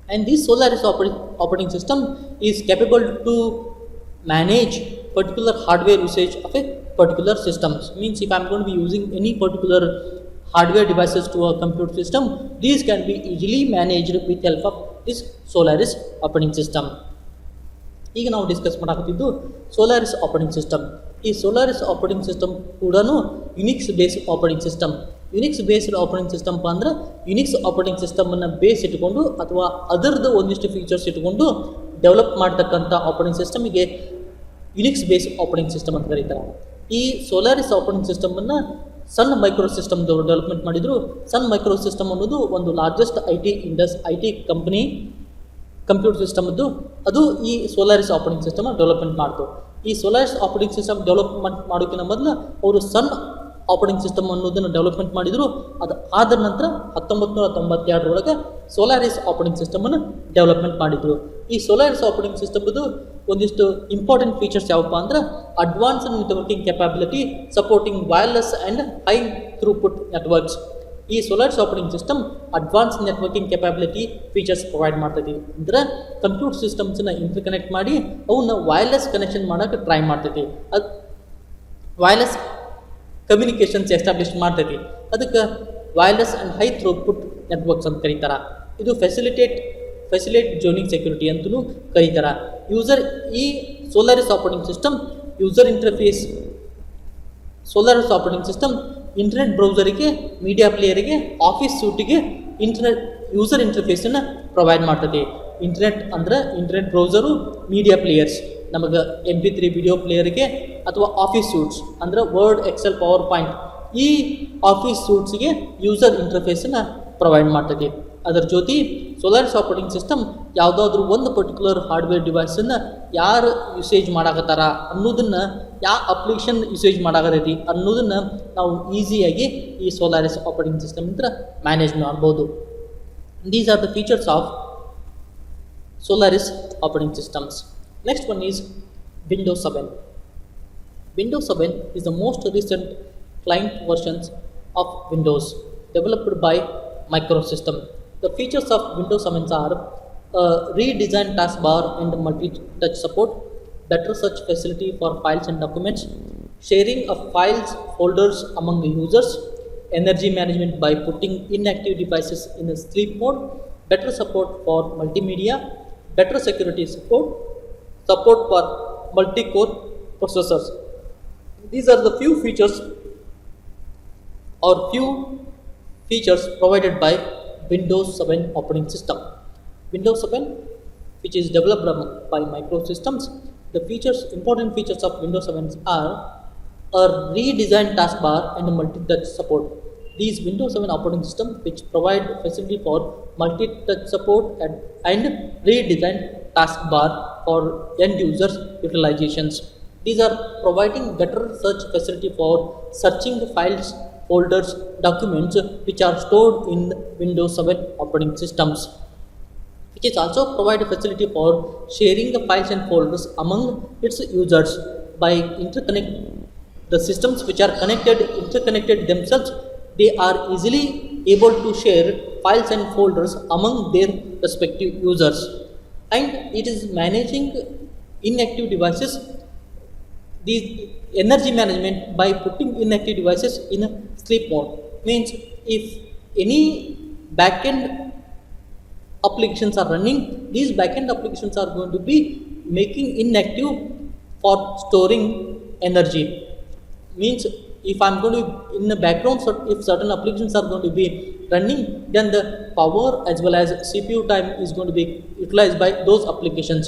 And this Solaris operating system is capable to manage particular hardware usage of a particular system. Means if I am going to be using any particular hardware devices to a computer system, these can be easily managed with help of this Solaris operating system. ಈಗ ನಾವು discuss ಮಾಡಾಕತ್ತಿದ್ದು Solaris operating system. ಈ Solaris operating system ಕೂಡ Unix based operating system. Unix based operating system ಅಂದ್ರೆ Unix operating ಸಿಸ್ಟಮನ್ನು base ಇಟ್ಕೊಂಡು ಅಥವಾ ಅದರದ್ದು ಒಂದಿಷ್ಟು ಫೀಚರ್ಸ್ ಇಟ್ಕೊಂಡು ಡೆವಲಪ್ ಮಾಡ್ತಕ್ಕಂಥ ಆಪರೇಟಿಂಗ್ ಸಿಸ್ಟಮಿಗೆ ಯುನಿಕ್ಸ್ ಬೇಸ್ಡ್ ಆಪರೇಟಿಂಗ್ ಸಿಸ್ಟಮ್ ಅಂತ ಕರೀತಾರೆ. ಈ ಸೋಲಾರಿಸ್ ಆಪರೇಟಿಂಗ್ ಸಿಸ್ಟಮನ್ನು ಸನ್ ಮೈಕ್ರೋ ಸಿಸ್ಟಮ್ದವರು ಡೆವಲಪ್ಮೆಂಟ್ ಮಾಡಿದರು. ಸನ್ ಮೈಕ್ರೋ ಸಿಸ್ಟಮ್ ಅನ್ನೋದು ಒಂದು largest I T company computer ಸಿಸ್ಟಮ್ದು ಅದು ಈ ಸೋಲಾರಿಸ್ ಆಪರೇಟಿಂಗ್ ಸಿಸ್ಟಮ್ ಡೆವಲಪ್ಮೆಂಟ್ ಮಾಡ್ತು. ಈ ಸೋಲಾರಿಸ್ ಆಪರೇಟಿಂಗ್ ಸಿಸ್ಟಮ್ ಡೆವಲಪ್ಮೆಂಟ್ ಮಾಡೋಕ್ಕಿಂತ ಮೊದಲು ಅವರು ಸನ್ ಆಪರೇಟಿಂಗ್ ಸಿಸ್ಟಮ್ ಅನ್ನೋದನ್ನು ಡೆವಲಪ್ಮೆಂಟ್ ಮಾಡಿದರು. ಅದು ಆದ ನಂತರ 1992 ಸೋಲಾರಿಸ್ ಆಪರೇಟಿಂಗ್ ಸಿಸ್ಟಮನ್ನು ಡೆವಲಪ್ಮೆಂಟ್ ಮಾಡಿದರು. ಈ ಸೋಲಾರಿಸ್ ಆಪರೇಟಿಂಗ್ ಸಿಸ್ಟಮ್ದು ಒಂದಿಷ್ಟು ಇಂಪಾರ್ಟೆಂಟ್ ಫೀಚರ್ಸ್ ಯಾವಪ್ಪ ಅಂದ್ರೆ advanced networking capability, supporting wireless and high throughput networks. ಈ Solaris operating system advance networking capability features provide ಮಾಡ್ತೈತಿ. ಅಂದ್ರೆ ಕಂಪ್ಯೂಟರ್ ಸಿಸ್ಟಮ್ಸ್ನ ಇಂಟರ್ಕನೆಕ್ಟ್ ಮಾಡಿ ಅವನ್ನ ವೈರ್ಲೆಸ್ ಕನೆಕ್ಷನ್ ಮಾಡೋಕೆ ಟ್ರೈ ಮಾಡ್ತೈತಿ. ಅದು ವೈರ್ಲೆಸ್ ಕಮ್ಯುನಿಕೇಷನ್ಸ್ ಎಸ್ಟಾಬ್ಲಿಷ್ ಮಾಡ್ತೈತಿ. ಅದಕ್ಕೆ wireless and high throughput networks ಅಂತ ಕರೀತಾರೆ. ಇದು ಫೆಸಿಲೇಟ್ ಜೋನಿಂಗ್ ಸೆಕ್ಯೂರಿಟಿ ಅಂತಲೂ ಕರೀತಾರೆ. ಈ Solaris operating system Solaris operating system internet ಬ್ರೌಸರಿಗೆ, ಮೀಡಿಯಾ ಪ್ಲೇಯರಿಗೆ, ಆಫೀಸ್ ಸೂಟಿಗೆ ಯೂಸರ್ ಇಂಟರ್ಫೇಸನ್ನು ಪ್ರೊವೈಡ್ ಮಾಡ್ತದೆ. ಇಂಟರ್ನೆಟ್ ಬ್ರೌಸರು, ಮೀಡಿಯಾ ಪ್ಲೇಯರ್ಸ್, ನಮಗೆ MP3 ವಿಡಿಯೋ ಪ್ಲೇಯರ್ಗೆ ಅಥವಾ ಆಫೀಸ್ ಸೂಟ್ಸ್ ಅಂದರೆ ವರ್ಡ್, ಎಕ್ಸೆಲ್, ಪವರ್ ಪಾಯಿಂಟ್, ಈ ಆಫೀಸ್ ಸೂಟ್ಸ್ಗೆ ಯೂಸರ್ ಇಂಟರ್ಫೇಸನ್ನು ಪ್ರೊವೈಡ್ ಮಾಡ್ತದೆ. ಅದರ ಜೊತೆ ಸೋಲಾರಿಸ್ ಆಪರೇಟಿಂಗ್ ಸಿಸ್ಟಮ್ ಯಾವುದಾದ್ರೂ ಒಂದು ಪರ್ಟಿಕ್ಯುಲರ್ ಹಾರ್ಡ್ವೇರ್ ಡಿವೈಸನ್ನು ಯಾರು ಯೂಸೇಜ್ ಮಾಡಾಕತ್ತಾರ ಅನ್ನೋದನ್ನು, ಯಾವ ಅಪ್ಲಿಕೇಶನ್ ಯೂಸೇಜ್ ಮಾಡಾಕತ್ತೈತಿ ಅನ್ನೋದನ್ನು ನಾವು ಈಸಿಯಾಗಿ ಈ ಸೋಲಾರಿಸ್ ಆಪರೇಟಿಂಗ್ ಸಿಸ್ಟಮ್ ಇಂದ ಮ್ಯಾನೇಜ್ ಮಾಡ್ಬೋದು. These are the features of Solaris operating systems. Next one is Windows 7. Windows 7 is the most recent client versions of Windows developed by Microsystem. The features of Windows 7 are redesigned taskbar and multi-touch support, better search facility for files and documents, sharing of files, folders among users, energy management by putting inactive devices in a sleep mode, better support for multimedia, better security support for multi-core processors. These are the few features provided by Windows 7 operating system. Windows 7, which is developed by Microsystems, important features of Windows 7 are a redesigned taskbar and multi-touch support. These Windows 7 operating system which provide facility for multi-touch support and redesigned taskbar for end users utilizations. These are providing better search facility for searching files, folders, documents which are stored in Windows 7 operating systems. Which is also provide facility for sharing the files and folders among its users by interconnect the systems which are interconnected themselves. They are easily able to share files and folders among their respective users, and it is managing inactive devices. These energy management by putting inactive devices in a sleep mode means if any backend applications are running, these backend applications are going to be making inactive for storing energy. Means if I'm going to in the background, if certain applications are going to be running, then the power as well as CPU time is going to be utilized by those applications.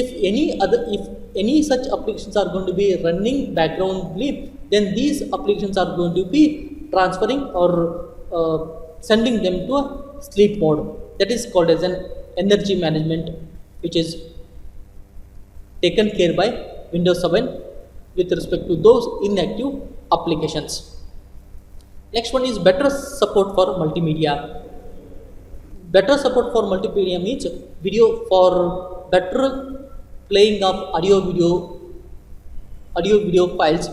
If any such applications are going to be running backgroundly, then these applications are going to be transferring or sending them to a sleep mode. That is called as an energy management, which is taken care by Windows 7 with respect to those inactive applications. Next one is better support for multimedia. Better support for multimedia means video for better playing of audio video files.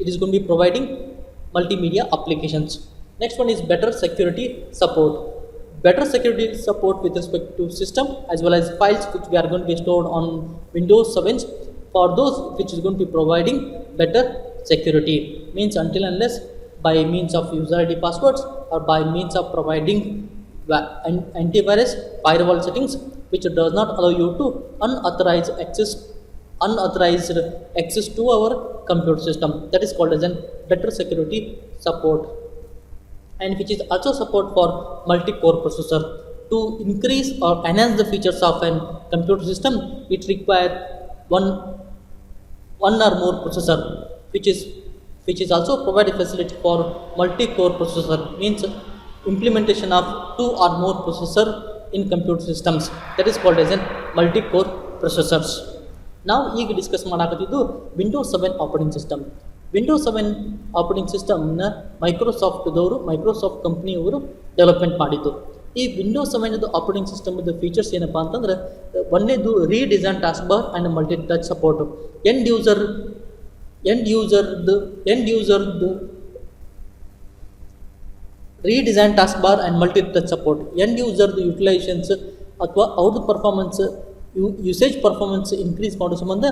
It is going to be providing multimedia applications. Next one is better security support. Better security support with respect to system as well as files which we are going to be stored on Windows 7 for those which is going to be providing better security. Means until unless by means of user ID passwords or by means of providing antivirus firewall settings which does not allow you to unauthorized access to our computer system. That is called as an better security support, and which is also support for multi-core processor. To increase or enhance the features of an computer system, it requires one or more processor, which is also provided facility for multi-core processor. Means implementation of 2 or more processor in computer systems. That is called as an multi-core processors. ನಾವು ಈಗ discuss ಮಾಡಾಕತ್ತಿದ್ದು Windows 7 operating system. Windows 7 operating ಸಿಸ್ಟಮ್ನ Microsoft ಕಂಪ್ನಿಯವರು development ಮಾಡಿದ್ದು. ಈ Windows 7 operating ಸಿಸ್ಟಮ್ದ features ಏನಪ್ಪ ಅಂತಂದ್ರೆ, ಒಂದೇದು redesign task bar and multi touch support. End ಯೂಸರ್ದು redesign taskbar and multi-touch support. End user utilizations ಅಥವಾ ಅವ್ರದ್ದು ಪರ್ಫಾರ್ಮೆನ್ಸ್ ಯೂಸೇಜ್ ಪರ್ಫಾರ್ಮೆನ್ಸ್ ಇನ್ಕ್ರೀಸ್ ಮಾಡೋ ಸಂಬಂಧ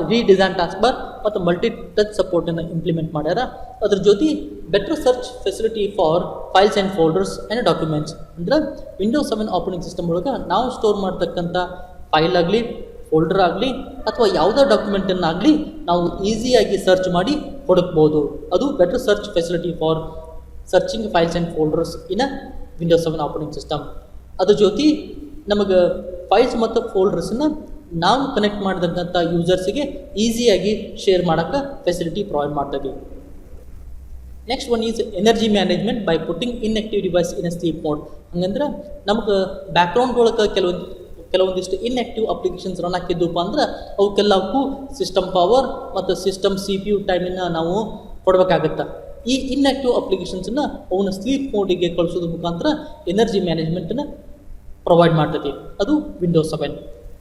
ರೀಡಿಸೈನ್ ಟಾಸ್ಕ್ ಬಾರ್ ಮತ್ತು ಮಲ್ಟಿ ಟಚ್ ಸಪೋರ್ಟನ್ನು ಇಂಪ್ಲಿಮೆಂಟ್ ಮಾಡ್ಯಾರ. ಅದ್ರ ಜೊತೆ better search facility for files and folders and documents. ಅಂದ್ರೆ ವಿಂಡೋಸ್ 7 ಆಪರೇಟಿಂಗ್ ಸಿಸ್ಟಮ್ ಒಳಗೆ ನಾವು ಸ್ಟೋರ್ ಮಾಡ್ತಕ್ಕಂಥ ಫೈಲ್ ಆಗಲಿ, ಫೋಲ್ಡರ್ ಆಗಲಿ ಅಥವಾ ಯಾವುದೇ ಡಾಕ್ಯುಮೆಂಟನ್ನಾಗಲಿ ನಾವು ಈಸಿಯಾಗಿ ಸರ್ಚ್ ಮಾಡಿ ಹುಡುಕ್ಬೋದು. ಅದು better search facility for searching files and folders in Windows 7 operating system. ಅದ್ರ ಜೊತೆ ನಮಗೆ ಫೈಲ್ಸ್ ಮತ್ತು ಫೋಲ್ಡರ್ಸನ್ನು ನಾವು ಕನೆಕ್ಟ್ ಮಾಡಿದಂಥ ಯೂಸರ್ಸಿಗೆ ಈಸಿಯಾಗಿ ಶೇರ್ ಮಾಡೋಕ್ಕೆ ಫೆಸಿಲಿಟಿ ಪ್ರೊವೈಡ್ ಮಾಡ್ತದೆ. Next one is energy management by putting inactive device in sleep mode. ಹಂಗಂದ್ರೆ ನಮ್ಗೆ ಬ್ಯಾಕ್ಗ್ರೌಂಡ್ ಒಳಗೆ ಕೆಲವೊಂದಿಷ್ಟು ಇನ್ಆಕ್ಟಿವ್ ಅಪ್ಲಿಕೇಶನ್ಸ್ ರನ್ ಹಾಕಿದ್ದಪ್ಪ ಅಂದ್ರೆ ಅವಕ್ಕೆಲ್ಲಕ್ಕೂ ಸಿಸ್ಟಮ್ ಪವರ್ ಮತ್ತು ಸಿಸ್ಟಮ್ CPU ಟೈಮನ್ನು ನಾವು ಕೊಡಬೇಕಾಗತ್ತೆ. ಈ ಇನ್ಆಕ್ಟಿವ್ ಅಪ್ಲಿಕೇಶನ್ಸನ್ನು ಅವನ್ನ ಸ್ಲೀಪ್ ಮೋಡಿಗೆ ಕಳಿಸೋದ್ರ ಮುಖಾಂತರ ಎನರ್ಜಿ ಮ್ಯಾನೇಜ್ಮೆಂಟನ್ನು ಪ್ರೊವೈಡ್ ಮಾಡ್ತದೆ. ಅದು ವಿಂಡೋಸ್ 7.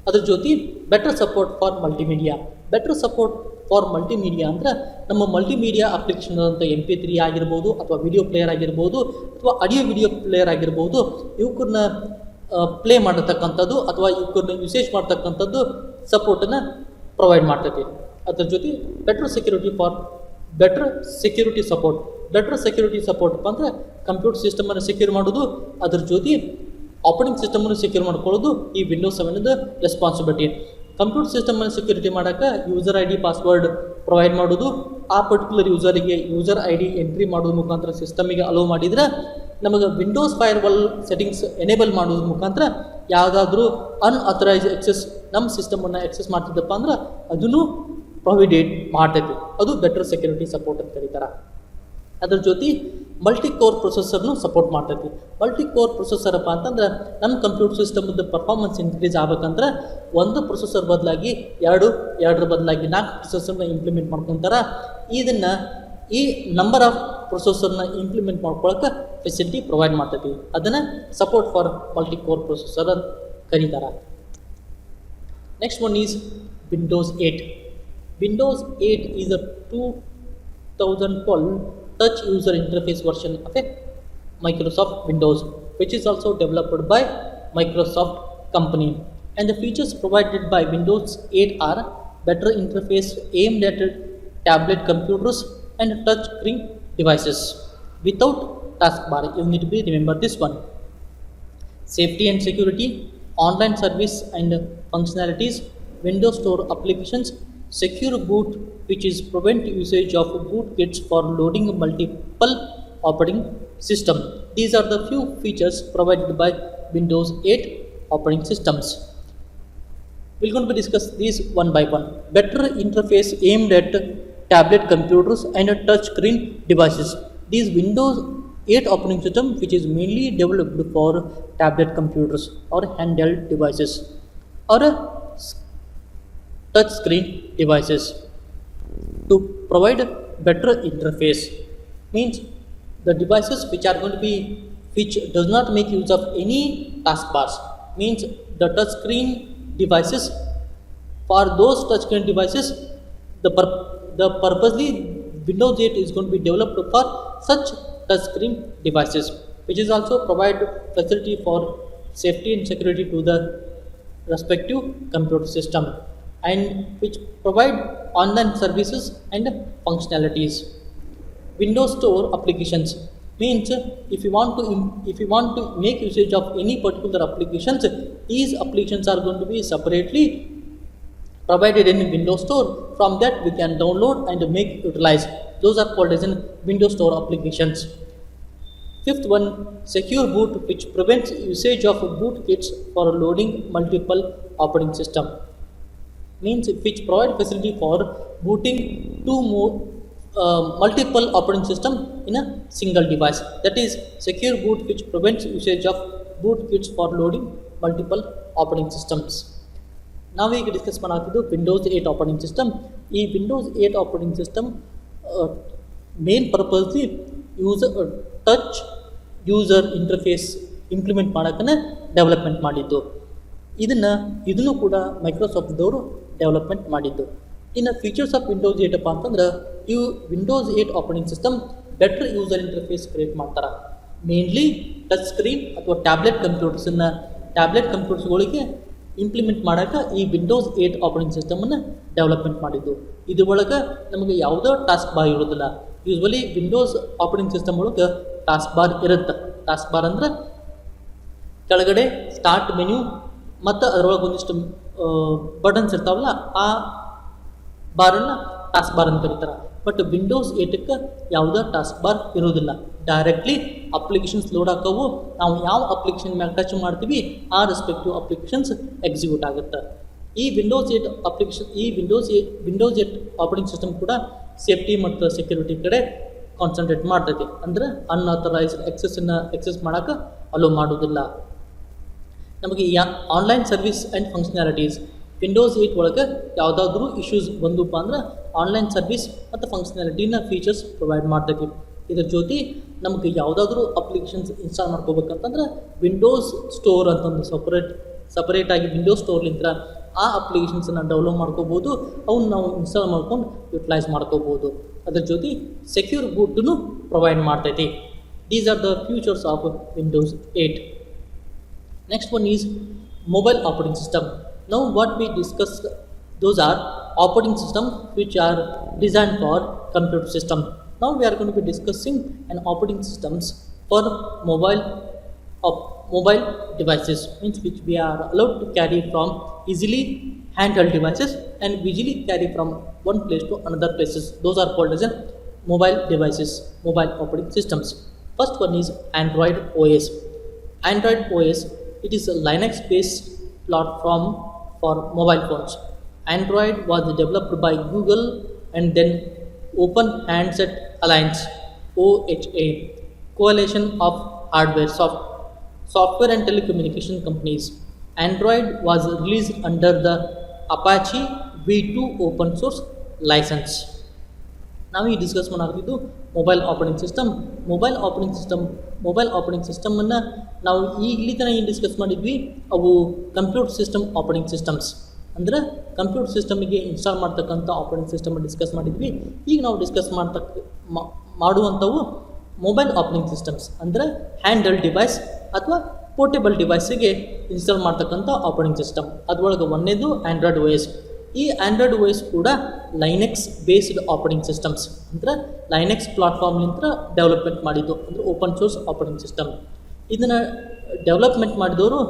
ಅದ್ರ ಜೊತೆ better support for multimedia. Better support for multimedia ಅಂದ್ರೆ ನಮ್ಮ ಮಲ್ಟಿಮೀಡಿಯಾ ಅಪ್ಲಿಕೇಶನ್ ಅಂತ MP3 ಆಗಿರ್ಬೋದು ಅಥವಾ ವಿಡಿಯೋ ಪ್ಲೇಯರ್ ಆಗಿರ್ಬೋದು ಅಥವಾ ಆಡಿಯೋ ವಿಡಿಯೋ ಪ್ಲೇಯರ್ ಆಗಿರ್ಬೋದು, ಇವಕ್ಕನ್ನ ಪ್ಲೇ ಮಾಡತಕ್ಕಂಥದ್ದು ಅಥವಾ ಇವಕ್ಕನ್ನ ಯೂಸೇಜ್ ಮಾಡ್ತಕ್ಕಂಥದ್ದು ಸಪೋರ್ಟನ್ನು ಪ್ರೊವೈಡ್ ಮಾಡ್ತದೆ. ಅದ್ರ ಜೊತೆ better security support. Better security support ಅಂದರೆ ಕಂಪ್ಯೂಟರ್ ಸಿಸ್ಟಮನ್ನು ಸೆಕ್ಯೂರ್ ಮಾಡೋದು, ಅದ್ರ ಜೊತೆ ಆಪರೇಟಿಂಗ್ ಸಿಸ್ಟಮನ್ನು ಸೆಕ್ಯೂರ್ ಮಾಡ್ಕೊಳ್ಳೋದು ಈ ವಿಂಡೋಸ್ 7 ರೆಸ್ಪಾನ್ಸಿಬಿಲಿಟಿ. ಕಂಪ್ಯೂಟರ್ ಸಿಸ್ಟಮನ್ನು ಸೆಕ್ಯೂರಿಟಿ ಮಾಡೋಕ್ಕೆ ಯೂಸರ್ ID ಪಾಸ್ವರ್ಡ್ ಪ್ರೊವೈಡ್ ಮಾಡೋದು, ಆ ಪರ್ಟಿಕ್ಯುಲರ್ ಯೂಸರಿಗೆ ಯೂಸರ್ ID ಎಂಟ್ರಿ ಮಾಡೋದ್ರ ಮುಖಾಂತರ ಸಿಸ್ಟಮಿಗೆ ಅಲೋ ಮಾಡಿದರೆ ನಮಗೆ ವಿಂಡೋಸ್ ಫೈರ್ವಾಲ್ ಸೆಟ್ಟಿಂಗ್ಸ್ ಎನೇಬಲ್ ಮಾಡೋದ್ರ ಮುಖಾಂತರ ಯಾವುದಾದ್ರೂ ಅನ್ಅಥರೈಸ್ ಎಕ್ಸೆಸ್ ನಮ್ಮ ಸಿಸ್ಟಮನ್ನು ಎಕ್ಸೆಸ್ ಮಾಡ್ತಿದ್ದಪ್ಪ ಅಂದ್ರೆ ಅದನ್ನು ಪ್ರೊಹಿಬಿಟ್ ಮಾಡ್ತೈತಿ. ಅದು ಬೆಟರ್ ಸೆಕ್ಯೂರಿಟಿ ಸಪೋರ್ಟ್ ಅಂತ ಕರೀತಾರೆ. ಅದ್ರ ಜೊತೆ ಮಲ್ಟಿ ಕೋರ್ ಪ್ರೊಸೆಸರ್ನು ಸಪೋರ್ಟ್ ಮಾಡ್ತೈತಿ. ಮಲ್ಟಿ ಕೋರ್ ಪ್ರೊಸೆಸರ್ ಅಪ್ಪ ಅಂತಂದ್ರೆ ನಮ್ಮ ಕಂಪ್ಯೂಟರ್ ಸಿಸ್ಟಮ್ದು ಪರ್ಫಾರ್ಮೆನ್ಸ್ ಇನ್ಕ್ರೀಸ್ ಆಗ್ಬೇಕಂದ್ರೆ ಒಂದು ಪ್ರೊಸೆಸರ್ ಬದಲಾಗಿ ಎರಡರ ಬದಲಾಗಿ 4 ಪ್ರೊಸೆಸರ್ನ ಇಂಪ್ಲಿಮೆಂಟ್ ಮಾಡ್ಕೊತಾರೆ. ಈ ನಂಬರ್ ಆಫ್ ಪ್ರೊಸೆಸರ್ನ ಇಂಪ್ಲಿಮೆಂಟ್ ಮಾಡ್ಕೊಳಕ್ಕೆ ಫೆಸಿಲಿಟಿ ಪ್ರೊವೈಡ್ ಮಾಡ್ತೈತಿ. ಅದನ್ನು support for multi core processor ಅಂತ ಕರೀತಾರೆ. Next one is Windows 8. Windows 8 is a 2012 touch user interface version of a Microsoft Windows, which is also developed by Microsoft company. And the features provided by Windows 8 are better interface aimed at tablet computers and touch screen devices without taskbar. You need to remember this one. Safety and security, online service and functionalities, Windows Store applications, secure boot, which is prevent usage of bootkits for loading multiple operating system. These are the few features provided by Windows 8 operating systems. We're going to discuss these one by one. Better interface aimed at tablet computers and touch screen devices. These Windows 8 operating system, which is mainly developed for tablet computers or handheld devices or touch screen devices to provide better interface. Means the devices which does not make use of any taskbars. Means the touch screen devices, for those touch screen devices the purposely Windows 8 is going to be developed for such touch screen devices, which is also provide facility for safety and security to the respective computer system, and which provide online services and functionalities. Windows Store applications means if you want to make usage of any particular applications, these applications are going to be separately provided in Windows Store. From that we can download and make utilize. Those are called as in Windows Store applications. Fifth one, secure boot, which prevents usage of bootkits for loading multiple operating system. Means which provide facility for booting multiple operating system in a single device. That is secure boot, which prevents usage of bootkits for loading multiple operating systems. Now we discuss Windows 8 operating system. This Windows 8 operating system main purpose touch user interface implement ಮಾಡಕನೆ development ಮಾಡಿದ್ದು. ಇದನ್ನು ಕೂಡ Microsoft ದವರು development ಮಾಡಿದ್ದು. ಇನ್ನು features of Windows 8 ಅಪ್ಪ ಅಂತಂದ್ರೆ ಇವು Windows 8 operating system better user interface create ಮಾಡ್ತಾರೆ. ಮೇನ್ಲಿ ಟಚ್ ಸ್ಕ್ರೀನ್ ಅಥವಾ ಟ್ಯಾಬ್ಲೆಟ್ ಕಂಪ್ಯೂಟರ್ಸ್ಗಳಿಗೆ ಇಂಪ್ಲಿಮೆಂಟ್ ಮಾಡೋಕೆ ಈ ವಿಂಡೋಸ್ 8 ಆಪರೇಟಿಂಗ್ ಸಿಸ್ಟಮನ್ನು ಡೆವಲಪ್ಮೆಂಟ್ ಮಾಡಿದ್ದು. ಇದ್ರೊಳಗೆ ನಮಗೆ ಯಾವುದೋ ಟಾಸ್ಕ್ ಬಾರ್ ಇರೋದಿಲ್ಲ. ಯೂಶ್ವಲಿ ವಿಂಡೋಸ್ ಆಪರೇಟಿಂಗ್ ಸಿಸ್ಟಮ್ ಒಳಗೆ ಟಾಸ್ಕ್ ಬಾರ್ ಇರುತ್ತೆ. ಟಾಸ್ಕ್ ಬಾರ್ ಅಂದ್ರೆ ಕೆಳಗಡೆ ಸ್ಟಾರ್ಟ್ ಮೆನ್ಯೂ ಮತ್ತು ಅದರೊಳಗೆ ಒಂದಿಷ್ಟು ಬಟನ್ಸ್ ಇರ್ತಾವಲ್ಲ, ಆ ಬಾರನ್ನು ಟಾಸ್ಕ್ ಬಾರ್ ಅಂತ ಕರೀತಾರೆ. ಬಟ್ ವಿಂಡೋಸ್ 8ಕ್ಕೆ ಯಾವುದೇ ಟಾಸ್ಕ್ ಬಾರ್ ಇರೋದಿಲ್ಲ. ಡೈರೆಕ್ಟ್ಲಿ ಅಪ್ಲಿಕೇಶನ್ಸ್ ಲೋಡ್ ಹಾಕವು. ನಾವು ಯಾವ ಅಪ್ಲಿಕೇಶನ್ ಮ್ಯಾಲೆ ಟಚ್ ಮಾಡ್ತೀವಿ ಆ ರೆಸ್ಪೆಕ್ಟಿವ್ ಅಪ್ಲಿಕೇಶನ್ಸ್ ಎಕ್ಸಿಕ್ಯೂಟ್ ಆಗುತ್ತೆ. ಈ ವಿಂಡೋಸ್ 8 ಆಪರೇಟಿಂಗ್ ಸಿಸ್ಟಮ್ ಕೂಡ ಸೇಫ್ಟಿ ಮತ್ತು ಸೆಕ್ಯೂರಿಟಿ ಕಡೆ ಕಾನ್ಸಂಟ್ರೇಟ್ ಮಾಡ್ತೈತಿ. ಅಂದರೆ ಅನ್ಆಥರೈಸ್ಡ್ ಎಕ್ಸೆಸ್ ಮಾಡೋಕೆ ಅಲೋ ಮಾಡೋದಿಲ್ಲ. ನಮಗೆ online service and functionalities Windows 8 ಒಳಗೆ ಯಾವುದಾದ್ರೂ ಇಶ್ಯೂಸ್ ಬಂದಪ್ಪ ಅಂದ್ರೆ ಆನ್ಲೈನ್ ಸರ್ವಿಸ್ ಮತ್ತು ಫಂಕ್ಷನಾಲಿಟಿನ ಫೀಚರ್ಸ್ ಪ್ರೊವೈಡ್ ಮಾಡ್ತೈತಿ. ಇದ್ರ ಜೊತೆ ನಮಗೆ ಯಾವುದಾದ್ರೂ ಅಪ್ಲಿಕೇಶನ್ಸ್ ಇನ್ಸ್ಟಾಲ್ ಮಾಡ್ಕೋಬೇಕಂತಂದ್ರೆ ವಿಂಡೋಸ್ ಸ್ಟೋರ್ ಅಂತಂದು ಸಪರೇಟಾಗಿ ವಿಂಡೋಸ್ ಸ್ಟೋರ್ಲಿಂದ ಆ ಅಪ್ಲಿಕೇಶನ್ಸನ್ನು ಡೌನ್ಲೋಡ್ ಮಾಡ್ಕೋಬೋದು. ಅವನ್ನ ನಾವು ಇನ್ಸ್ಟಾಲ್ ಮಾಡ್ಕೊಂಡು ಯುಟಿಲೈಸ್ ಮಾಡ್ಕೋಬೋದು. ಅದ್ರ ಜೊತೆ ಸೆಕ್ಯೂರ್ ಬೂಟನ್ನು ಪ್ರೊವೈಡ್ ಮಾಡ್ತೈತಿ. These are the features of Windows 8. Next one is mobile operating system. Now what we discussed, those are operating systems which are designed for computer system. Now we are going to be discussing an operating systems for mobile devices, means which we are allowed to carry from easily handheld devices and easily carry from one place to another places. Those are called as mobile devices, mobile operating systems. First one is Android OS. Android OS, it is a Linux-based platform for mobile phones. Android was developed by Google and then Open Handset Alliance (OHA) coalition of software and telecommunication companies. Android was released under the Apache V2 open source license. ನಾವು ಈ discuss ಮಾಡಾಕ್ತಿದ್ದು mobile operating ಸಿಸ್ಟಮನ್ನು ನಾವು ಇಲ್ಲಿ ತನಕ ಏನು discuss ಮಾಡಿದ್ವಿ, ಅವು computer system operating systems. ಅಂದರೆ ಕಂಪ್ಯೂಟರ್ ಸಿಸ್ಟಮಿಗೆ ಇನ್ಸ್ಟಾಲ್ ಮಾಡ್ತಕ್ಕಂಥ ಆಪರೇಟಿಂಗ್ ಸಿಸ್ಟಮನ್ನು ಡಿಸ್ಕಸ್ ಮಾಡಿದ್ವಿ. ಈಗ ನಾವು ಡಿಸ್ಕಸ್ ಮಾಡುವಂಥವು ಮೊಬೈಲ್ ಆಪರೇಟಿಂಗ್ ಸಿಸ್ಟಮ್ಸ್. ಅಂದರೆ ಹ್ಯಾಂಡಲ್ ಡಿವೈಸ್ ಅಥವಾ ಪೋರ್ಟೇಬಲ್ ಡಿವೈಸಿಗೆ ಇನ್ಸ್ಟಾಲ್ ಮಾಡ್ತಕ್ಕಂಥ ಆಪರೇಟಿಂಗ್ ಸಿಸ್ಟಮ್. ಅದರೊಳಗೆ ಒಂದೇದು ಆಂಡ್ರಾಯ್ಡ್ OS. ಈ ಆಂಡ್ರಾಯ್ಡ್ OS ಕೂಡ ಲೈನೆಕ್ಸ್ ಬೇಸ್ಡ್ ಆಪರೇಟಿಂಗ್ ಸಿಸ್ಟಮ್ಸ್, ಅಂದರೆ ಲೈನೆಕ್ಸ್ ಪ್ಲಾಟ್ಫಾರ್ಮ್ನಿಂದ ಡೆವಲಪ್ಮೆಂಟ್ ಮಾಡಿದ್ದು, ಅಂದರೆ ಓಪನ್ ಸೋರ್ಸ್ ಆಪರೇಟಿಂಗ್ ಸಿಸ್ಟಮ್. ಇದನ್ನು ಡೆವಲಪ್ಮೆಂಟ್ ಮಾಡಿದವರು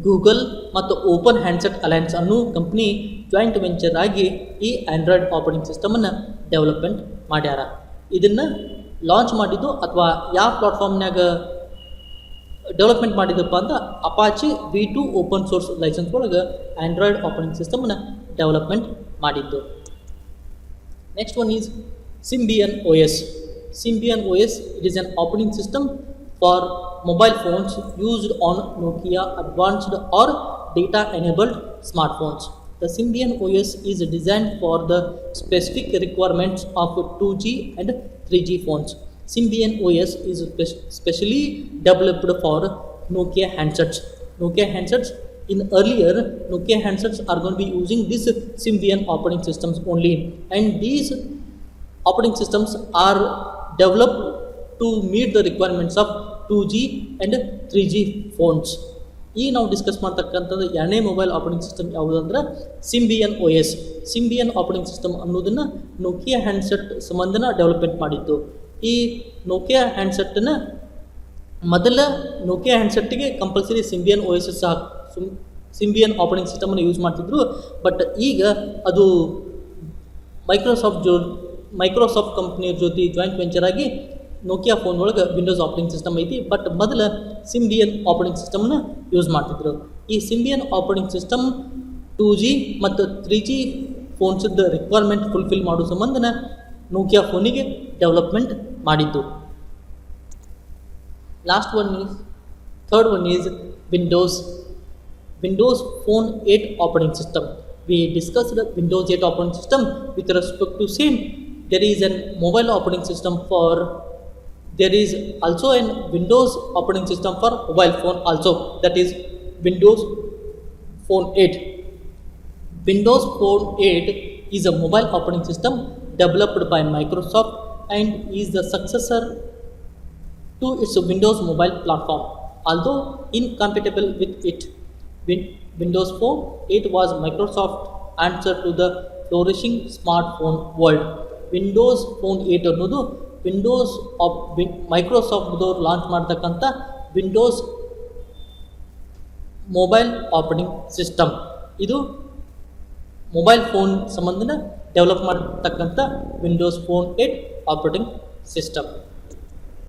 ಗೂಗಲ್ ಮತ್ತು ಓಪನ್ ಹ್ಯಾಂಡ್ಸೆಟ್ ಅಲೈನ್ಸ್ ಅನ್ನೋ ಕಂಪ್ನಿ ಜಾಯಿಂಟ್ ವೆಂಚರ್ ಆಗಿ ಈ ಆಂಡ್ರಾಯ್ಡ್ ಆಪರೇಟಿಂಗ್ ಸಿಸ್ಟಮನ್ನು ಡೆವಲಪ್ಮೆಂಟ್ ಮಾಡ್ಯಾರ. ಇದನ್ನು ಲಾಂಚ್ ಮಾಡಿದ್ದು ಅಥವಾ ಯಾವ ಪ್ಲಾಟ್ಫಾರ್ಮ್ನಾಗ ಡೆವಲಪ್ಮೆಂಟ್ ಮಾಡಿದಪ್ಪ ಅಂದ್ರೆ Apache V2 open source licence ಒಳಗೆ ಆಂಡ್ರಾಯ್ಡ್ ಆಪರೇಟಿಂಗ್ ಸಿಸ್ಟಮನ್ನು ಡೆವಲಪ್ಮೆಂಟ್ ಮಾಡಿದ್ದು. Next one is Symbian OS. Symbian OS, it is an operating system for mobile phones used on Nokia advanced or data enabled smartphones. The Symbian OS is designed for the specific requirements of 2G and 3G phones. Symbian OS is specially developed for Nokia handsets. In earlier Nokia handsets are going to be using this Symbian operating systems only, and these operating systems are developed to meet the requirements of 2G and 3G phones. ಈ ನಾವು discuss ಮಾಡ್ತಕ್ಕಂಥದ್ದು ಎರಡನೇ mobile operating system ಯಾವುದು ಅಂದ್ರೆ Symbian OS. Symbian operating system ಅನ್ನೋದನ್ನು Nokia handset ಸಂಬಂಧನ development ಮಾಡಿದ್ದು. ಈ ನೋಕಿಯಾ ಹ್ಯಾಂಡ್ಸೆಟ್ಟನ್ನು ಮೊದಲ ನೋಕಿಯಾ ಹ್ಯಾಂಡ್ಸೆಟ್ಟಿಗೆ compulsory Symbian OS Symbian operating ಸಿಸ್ಟಮನ್ನು ಯೂಸ್ ಮಾಡ್ತಿದ್ರು. ಬಟ್ ಈಗ ಅದು ಮೈಕ್ರೋಸಾಫ್ಟ್ ಕಂಪ್ನಿಯ ಜೊತೆ ಜಾಯಿಂಟ್ ವೆಂಚರ್ ಆಗಿ ನೋಕಿಯಾ ಫೋನ್ ಒಳಗೆ ವಿಂಡೋಸ್ ಆಪರೇಟಿಂಗ್ ಸಿಸ್ಟಮ್ ಐತಿ. ಬಟ್ ಮೊದಲ Symbian ಆಪರೇಟಿಂಗ್ ಸಿಸ್ಟಮನ್ನು ಯೂಸ್ ಮಾಡ್ತಿದ್ರು. ಈ Symbian ಆಪರೇಟಿಂಗ್ ಸಿಸ್ಟಮ್ 2G ಮತ್ತು 3G ಫೋನ್ಸದ ರಿಕ್ವೈರ್ಮೆಂಟ್ ಫುಲ್ಫಿಲ್ ಮಾಡೋ ಸಂಬಂಧನ ನೋಕಿಯಾ ಫೋನಿಗೆ ಡೆವಲಪ್ಮೆಂಟ್ ಮಾಡಿದ್ದು. Third one is Windows Phone 8 operating system. We discussed the Windows 8 operating system with respect to same. There is a mobile operating system there is also a Windows operating system for mobile phone also, that is Windows Phone 8. Windows Phone 8 is a mobile operating system developed by Microsoft and is the successor to its Windows mobile platform. Although incompatible with it, Windows Phone 8 was Microsoft's answer to the flourishing smartphone world. Windows Phone 8 ಅನ್ನೋದು Windows of ಮೈಕ್ರೋಸಾಫ್ಟ್ದವ್ರು launch ಮಾಡ್ತಕ್ಕಂಥ Windows mobile operating system. ಇದು mobile phone ಸಂಬಂಧನ develop ಮಾಡತಕ್ಕಂಥ Windows phone 8 operating system.